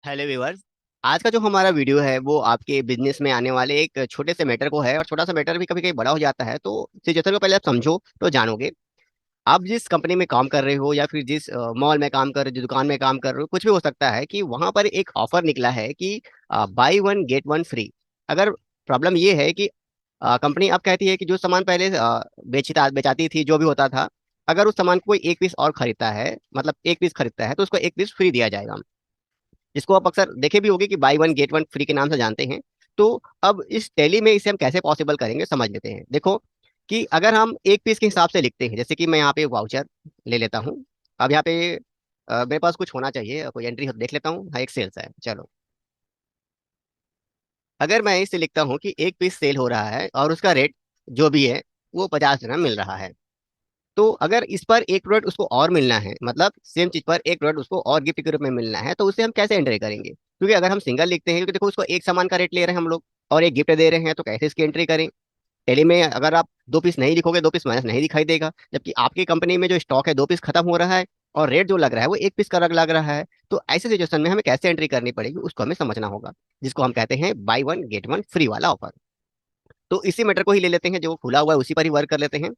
Hello viewers. आज का जो हमारा वीडियो है वो आपके बिजनेस में आने वाले एक छोटे से मैटर को है, और छोटा सा मैटर भी कभी कभी बड़ा हो जाता है। तो सिचुएशन को पहले आप समझो तो जानोगे। आप जिस कंपनी में काम कर रहे हो या फिर जिस मॉल में काम कर रहे हो, जिस दुकान में काम कर रहे हो, कुछ भी हो सकता है कि वहां पर एक ऑफर निकला है कि by one get one free. अगर प्रॉब्लम ये है कि कंपनी अब कहती है कि जो सामान पहले बेचाती थी, जो भी होता था, अगर उस सामान को कोई एक पीस और खरीदता है, मतलब एक पीस खरीदता है, तो उसको एक पीस फ्री दिया जाएगा, जिसको आप अक्सर देखे भी होंगे कि by one get one free के नाम से जानते हैं। तो अब इस टैली में इसे हम कैसे पॉसिबल करेंगे समझ लेते हैं। देखो कि अगर हम एक पीस के हिसाब से लिखते हैं, जैसे कि मैं यहाँ पे वाउचर ले लेता हूँ। अब यहाँ पे मेरे पास कुछ होना चाहिए, कोई एंट्री देख लेता हूँ। हाँ, एक सेल्स है, चलो। अगर मैं इसे लिखता हूँ कि एक पीस सेल हो रहा है और उसका रेट जो भी है वो 50 रुपये मिल रहा है, तो अगर इस पर एक प्रोडक्ट उसको और मिलना है, मतलब सेम चीज पर एक प्रोडक्ट उसको और गिफ्ट के रूप में मिलना है, तो उसे हम कैसे एंट्री करेंगे? क्योंकि अगर हम सिंगल लिखते हैं, क्योंकि देखो उसको एक सामान का रेट ले रहे हैं हम लोग और एक गिफ्ट दे रहे हैं, तो कैसे इसकी एंट्री करें? टेली में अगर आप दो पीस नहीं लिखोगे, दो पीस माइनस नहीं दिखाई देगा, जबकि आपकी कंपनी में जो स्टॉक है दो पीस खत्म हो रहा है और रेट जो लग रहा है वो एक पीस का लग रहा है। तो ऐसे सिचुएशन में हमें कैसे एंट्री करनी पड़ेगी उसको हमें समझना होगा, जिसको हम कहते हैं by one get one free वाला ऑफर। तो इसी मैटर को ही ले लेते हैं, जो खुला हुआ है उसी पर ही वर्क कर लेते हैं।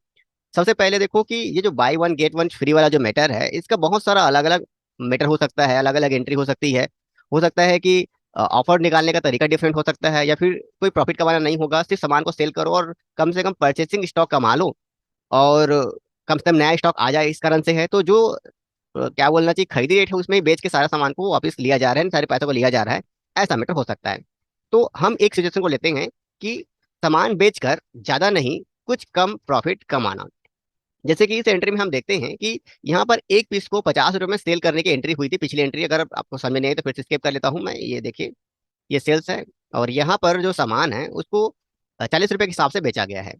सबसे पहले देखो कि ये जो by one get one free वाला जो मैटर है, इसका बहुत सारा अलग अलग मैटर हो सकता है, अलग अलग एंट्री हो सकती है। हो सकता है कि ऑफर निकालने का तरीका डिफरेंट हो सकता है, या फिर कोई प्रॉफिट कमाना नहीं होगा, सिर्फ सामान को सेल करो और कम से कम परचेसिंग स्टॉक कमा लो, और कम से कम नया स्टॉक आ जाए, इस कारण से है। तो जो क्या बोलना चाहिए, खरीदी रेट है उसमें ही बेच के सारा सामान को वापस लिया जा रहा है, सारे पैसों को लिया जा रहा है, ऐसा मैटर हो सकता है। तो हम एक सिचुएशन को लेते हैं कि सामान बेचकर ज्यादा नहीं, कुछ कम प्रॉफिट कमाना। जैसे कि इस एंट्री में हम देखते हैं कि यहाँ पर एक पीस को 50 रुपए में सेल करने की एंट्री हुई थी, पिछली एंट्री। अगर आपको समझ नहीं आई तो फिर से स्किप कर लेता हूँ मैं। ये देखिए, ये सेल्स है, और यहाँ पर जो सामान है उसको 40 रुपए के हिसाब से बेचा गया है।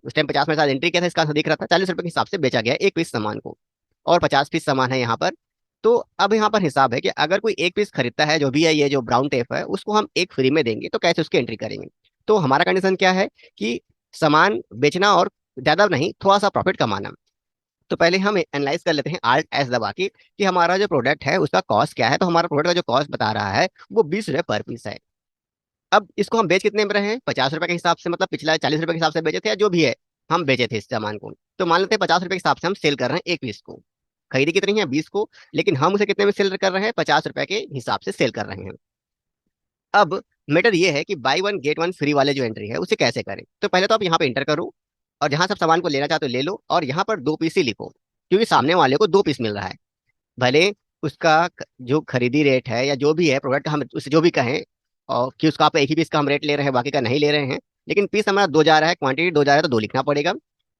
उस टाइम 50 में साथ एंट्री किया था, इसका दिख रहा था 40 रुपए के हिसाब से बेचा गया है एक पीस सामान को, और 50 पीस सामान है यहाँ पर। तो अब यहाँ पर हिसाब है कि अगर कोई एक पीस खरीदता है, जो भी है, ये जो ब्राउन टेप है, उसको हम एक फ्री में देंगे, तो कैसे उसकी एंट्री करेंगे? तो हमारा कंडीशन क्या है कि सामान बेचना और ज्यादा नहीं, थोड़ा सा प्रॉफिट कमाना। तो पहले हम एनालाइज कर लेते हैं आल्ट एस दबा के कि हमारा जो प्रोडक्ट है उसका कॉस्ट क्या है। तो हमारा प्रोडक्ट का जो कॉस्ट बता रहा है वो 20 रुपये पर पीस है। अब इसको हम बेच कितने में रहे हैं? 50 रुपए के हिसाब से, मतलब पिछला 40 रुपए के हिसाब से बेचे थे, या जो भी है हम बेचे थे इस सामान को। तो मान लेते हैं 50 रुपए के हिसाब से हम सेल कर रहे हैं एक पीस को। खरीदी कितनी है? 20 को। लेकिन हम उसे कितने में सेल कर रहे हैं? 50 रुपए के हिसाब से सेल कर रहे हैं। अब मैटर ये है कि by one get one free वाले जो एंट्री है उसे कैसे करें। तो पहले तो आप यहाँ पे इंटर करो, और जहां सब सामान को लेना चाहते हो ले लो, और यहाँ पर दो पीस ही लिखो, क्योंकि सामने वाले को दो पीस मिल रहा है। भले उसका जो खरीदी रेट है या जो भी है प्रोडक्ट, हम उसे जो भी कहें, और कि उसका आप एक ही पीस का हम रेट ले रहे हैं, बाकी का नहीं ले रहे हैं, लेकिन पीस हमारा दो जा रहा है, क्वांटिटी दो जा रहा है, तो दो लिखना पड़ेगा।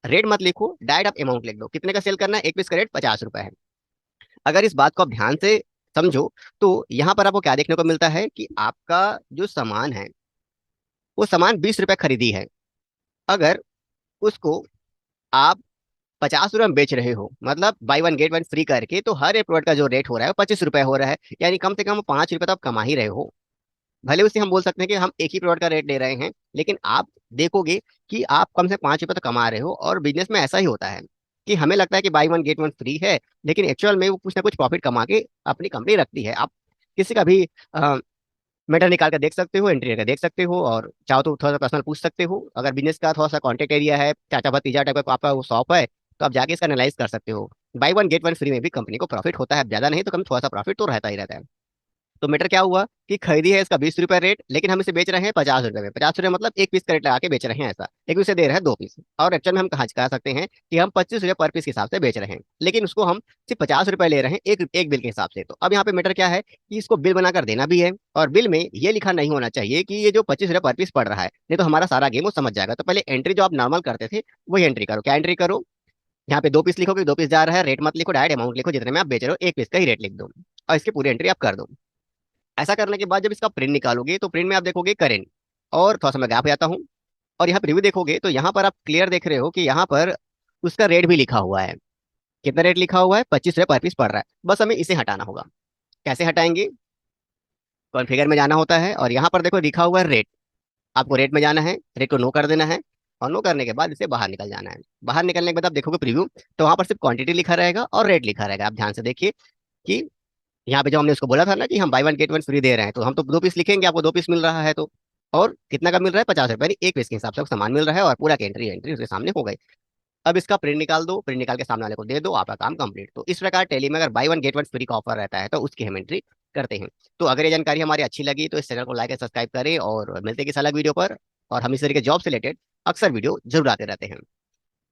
रेट मत लिखो, डायरेक्ट आप अमाउंट लिख दो, कितने का सेल करना है, एक पीस का रेट 50 रुपए है। अगर इस बात को आप ध्यान से समझो, तो यहाँ पर आपको क्या देखने को मिलता है कि आपका जो सामान है वो सामान 20 रुपए खरीदी है। अगर उसको आप 50 रुपए में बेच रहे हो, मतलब by one get one free करके, तो हर एक प्रोडक्ट का जो रेट हो रहा है वो 25 रुपए हो रहा है, यानी कम से कम 5 रुपए तो आप कमा ही रहे हो। भले उसे हम बोल सकते हैं कि हम एक ही प्रोडक्ट का रेट ले रहे हैं, लेकिन आप देखोगे कि आप कम से 5 रुपए तो कमा रहे हो। और बिजनेस में ऐसा ही होता है कि हमें लगता है कि by one get one free है, लेकिन एक्चुअल में वो कुछ ना कुछ प्रॉफिट कमा के अपनी कंपनी रखती है। आप किसी का भी मेटर निकाल कर देख सकते हो, एंट्री करके देख सकते हो, और चाहो तो थोड़ा सा पर्सनल पूछ सकते हो। अगर बिजनेस का थोड़ा सा कॉन्टेक्ट एरिया है, चाचा भतीजा टाइप का आपका वो शॉप है, तो आप जाके इसका एनालाइज कर सकते हो। By one get one free में भी कंपनी को प्रॉफिट होता है, ज्यादा नहीं तो कम, थोड़ा सा प्रॉफिट तो रहता ही रहता है। तो मैटर क्या हुआ कि खरीदी है इसका 20 रुपए रेट, लेकिन हम इसे बेच रहे हैं 50 रुपए में। 50 रुपए मतलब एक पीस का रेट लगा के बेच रहे हैं ऐसा, लेकिन उसे दे रहे हैं दो पीस। और एक्चुअल में हम कहा कह सकते हैं कि हम 25 रुपए पर पीस के हिसाब से बेच रहे हैं, लेकिन उसको हम सिर्फ 50 रुपए ले रहे हैं एक एक बिल के हिसाब से। तो अब यहाँ पे मैटर क्या है कि इसको बिल बनाकर देना भी है, और बिल में ये लिखा नहीं होना चाहिए कि ये जो 25 रुपए पर पीस पड़ रहा है, नहीं तो हमारा सारा गेम वो समझ जाएगा। तो पहले एंट्री जो आप नॉर्मल करते थे वही एंट्री करो। क्या एंट्री करो? यहाँ पे दो पीस लिखोगे, दो पीस जा रहा है, रेट मत लिखो, डायरेक्ट अमाउंट लिखो, जितने में आप बेच रहे हो एक पीस का ही रेट लिख दो, और इसकी पूरी एंट्री आप कर दो। ऐसा करने के बाद जब इसका प्रिंट निकालोगे, तो प्रिंट में आप देखोगे करेंट, और थोड़ा सा मैं गैप जाता हूँ, और यहाँ पे रिव्यू देखोगे तो यहाँ पर आप क्लियर देख रहे हो कि यहाँ पर उसका रेट भी लिखा हुआ है। कितना रेट लिखा हुआ है? 25 रुपये पर पीस पड़ रहा है। बस हमें इसे हटाना होगा। कैसे हटाएंगे? कॉन्फ़िगर में जाना होता है, और यहाँ पर देखो लिखा हुआ है रेट। आपको रेट में जाना है, रेट को नो कर देना है, और नो करने के बाद इसे बाहर निकल जाना है। बाहर निकलने के बाद आप देखोगे प्रीव्यू, तो वहां पर सिर्फ क्वांटिटी लिखा रहेगा और रेट लिखा रहेगा। आप ध्यान से देखिए कि यहाँ पे जब हमने उसको बोला था ना कि हम buy one get one free दे रहे हैं, तो हम तो 2 पीस लिखेंगे, आपको 2 पीस मिल रहा है तो। और कितना का मिल रहा है? 50 रुपये, यानी एक पीस के हिसाब से आपको सामान मिल रहा है, और पूरा की एंट्री एंट्री उसके सामने हो गई। अब इसका प्रिंट निकाल दो, प्रिंट निकाल के सामने वाले को दे दो, आपका काम कंप्लीट। तो इस प्रकार टेली में अगर by one get one free का ऑफर रहता है तो उसकी हम एंट्री करते हैं। तो अगर ये जानकारी हमारी अच्छी लगी तो इस चैनल को लाइक और सब्सक्राइब करें, और मिलते हैं किसी अलग वीडियो पर। और हम इस तरीके जॉब से रिलेटेड अक्सर वीडियो जरूर आते रहते हैं।